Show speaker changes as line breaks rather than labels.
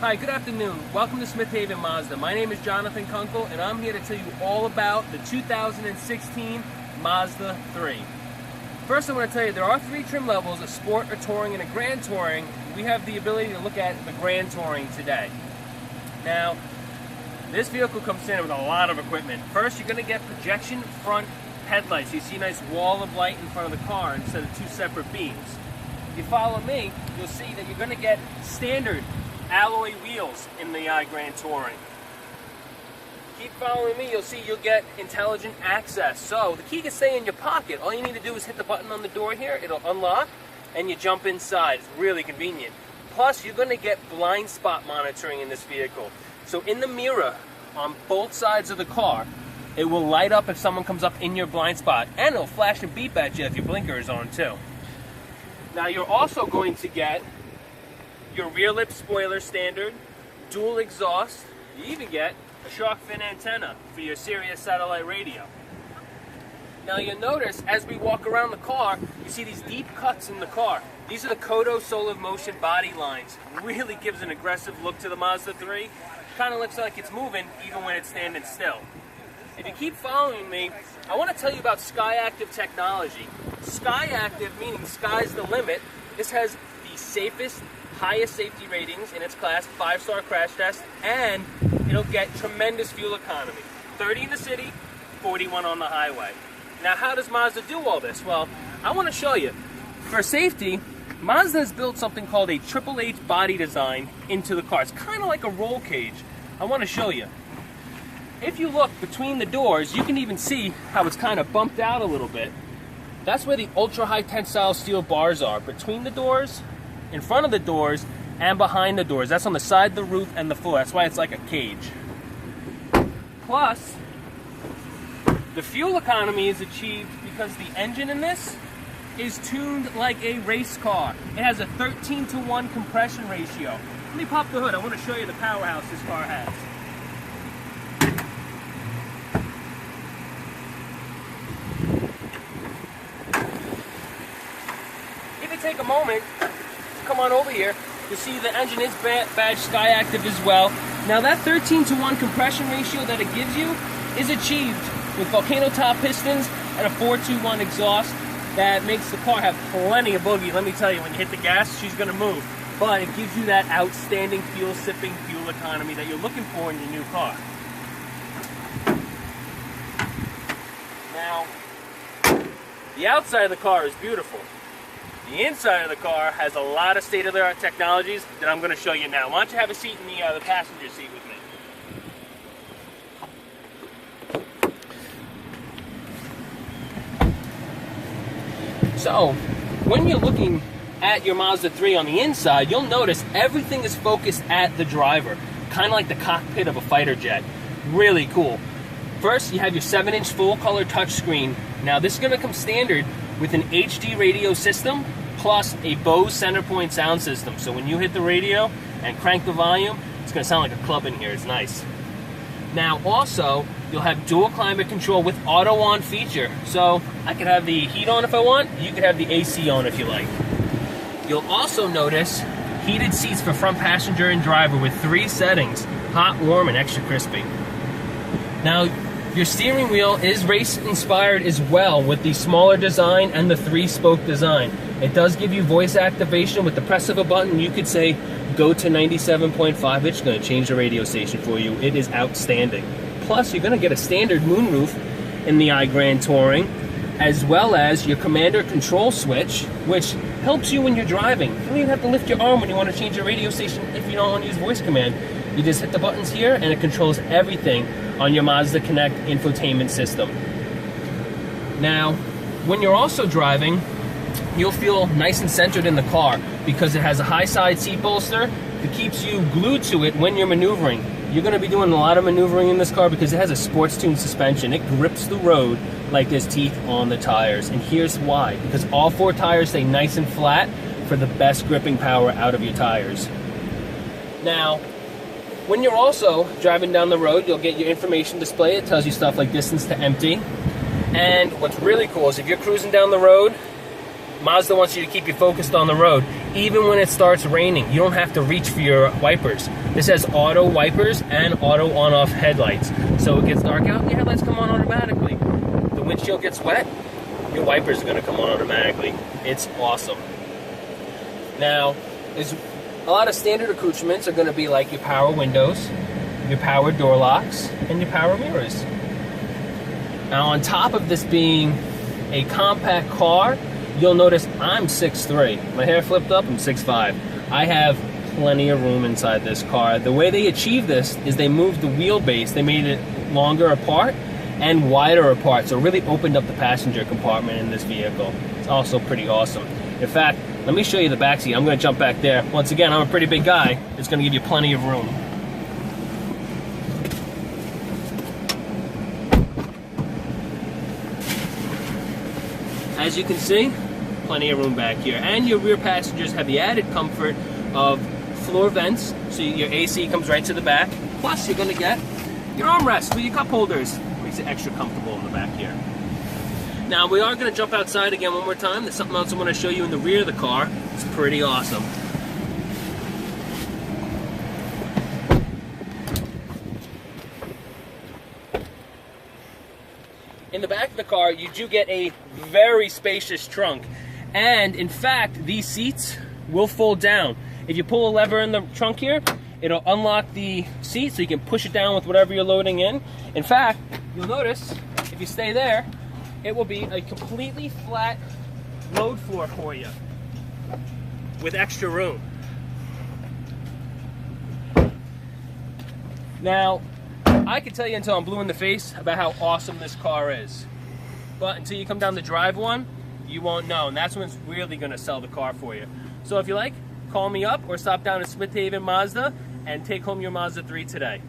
Hi, good afternoon. Welcome to Smith Haven Mazda. My name is Jonathan Kunkel, and I'm here to tell you all about the 2016 Mazda 3. First, I want to tell you there are three trim levels: a Sport, a Touring, and a Grand Touring. We have the ability to look at the Grand Touring today. Now, this vehicle comes in with a lot of equipment. First, you're going to get projection front headlights. You see a nice wall of light in front of the car instead of two separate beams. If you follow me, you'll see that you're going to get standard alloy wheels in the Grand Touring. Keep following me, you'll see you'll get intelligent access. So the key can stay in your pocket. All you need to do is hit the button on the door here, it'll unlock, and you jump inside. It's really convenient. Plus, you're going to get blind spot monitoring in this vehicle. So in the mirror on both sides of the car, it will light up if someone comes up in your blind spot, and it'll flash and beep at you if your blinker is on too. Now you're also going to get your rear lip spoiler standard, dual exhaust. You even get a shark fin antenna for your Sirius satellite radio. Now you'll notice as we walk around the car, you see these deep cuts in the car. These are the Kodo Solar Motion body lines. Really gives an aggressive look to the Mazda 3. Kind of looks like it's moving even when it's standing still. If you keep following me, I want to tell you about SkyActiv technology. SkyActiv meaning sky's the limit. This has the safest, highest safety ratings in its class, 5-star crash test, and it'll get tremendous fuel economy. 30 in the city, 41 on the highway. Now, how does Mazda do all this? Well, I want to show you. For safety, Mazda has built something called a Triple H body design into the car. It's kind of like a roll cage. I want to show you. If you look between the doors, you can even see how it's kind of bumped out a little bit. That's where the ultra-high tensile steel bars are, between the doors, in front of the doors, and behind the doors. That's on the side, the roof, and the floor. That's why it's like a cage. Plus, the fuel economy is achieved because the engine in this is tuned like a race car. It has a 13-to-1 compression ratio. Let me pop the hood. I want to show you the powerhouse this car has. If you take a moment, come on over here, you'll see the engine is badged SkyActiv as well. Now that 13-to-1 compression ratio that it gives you is achieved with volcano top pistons and a 4-to-1 exhaust that makes the car have plenty of boogie. Let me tell you, when you hit the gas, she's going to move. But it gives you that outstanding fuel-sipping fuel economy that you're looking for in your new car. Now, the outside of the car is beautiful. The inside of the car has a lot of state-of-the-art technologies that I'm going to show you now. Why don't you have a seat in the passenger seat with me? So, when you're looking at your Mazda 3 on the inside, you'll notice everything is focused at the driver, kind of like the cockpit of a fighter jet. Really cool. First, you have your 7-inch full-color touchscreen. Now, this is going to come standard with an HD radio system plus a Bose Centerpoint sound system. So when you hit the radio and crank the volume, it's going to sound like a club in here. It's nice. Now also, you'll have dual climate control with auto on feature. So I could have the heat on if I want. You could have the AC on if you like. You'll also notice heated seats for front passenger and driver with 3 settings: hot, warm, and extra crispy. Now, your steering wheel is race-inspired as well with the smaller design and the 3-spoke design. It does give you voice activation. With the press of a button, you could say, go to 97.5. It's going to change the radio station for you. It is outstanding. Plus, you're going to get a standard moonroof in the Grand Touring, as well as your commander control switch, which helps you when you're driving. You don't even have to lift your arm when you want to change your radio station if you don't want to use voice command. You just hit the buttons here, and it controls everything on your Mazda Connect infotainment system. Now, when you're also driving, you'll feel nice and centered in the car because it has a high side seat bolster that keeps you glued to it when you're maneuvering. You're going to be doing a lot of maneuvering in this car because it has a sports-tuned suspension. It grips the road like there's teeth on the tires. And here's why. Because all 4 tires stay nice and flat for the best gripping power out of your tires. Now, when you're also driving down the road, you'll get your information display. It tells you stuff like distance to empty. And what's really cool is if you're cruising down the road, Mazda wants you to keep you focused on the road. even when it starts raining, you don't have to reach for your wipers. This has auto wipers and auto on-off headlights. So it gets dark out, your headlights come on automatically. The windshield gets wet, your wipers are gonna come on automatically. It's awesome. Now, there's a lot of standard accoutrements are gonna be like your power windows, your power door locks, and your power mirrors. Now, on top of this being a compact car, you'll notice I'm 6'3". My hair flipped up, I'm 6'5". I have plenty of room inside this car. The way they achieved this is they moved the wheelbase. They made it longer apart and wider apart, so it really opened up the passenger compartment in this vehicle. It's also pretty awesome. In fact, let me show you the back seat. I'm going to jump back there. Once again, I'm a pretty big guy. It's going to give you plenty of room. As you can see, plenty of room back here. And your rear passengers have the added comfort of floor vents, so your AC comes right to the back. Plus, you're going to get your armrest with your cup holders. Makes it extra comfortable in the back here. Now, we are going to jump outside again one more time. There's something else I want to show you in the rear of the car. It's pretty awesome. In the back of the car, you do get a very spacious trunk. And in fact, these seats will fold down. If you pull a lever in the trunk here, it'll unlock the seat so you can push it down with whatever you're loading in. In fact, you'll notice, if you stay there, it will be a completely flat load floor for you with extra room. Now, I can tell you until I'm blue in the face about how awesome this car is. But until you come down to drive one, you won't know. And that's when it's really going to sell the car for you. So if you like, call me up or stop down at Smith Haven Mazda and take home your Mazda 3 today.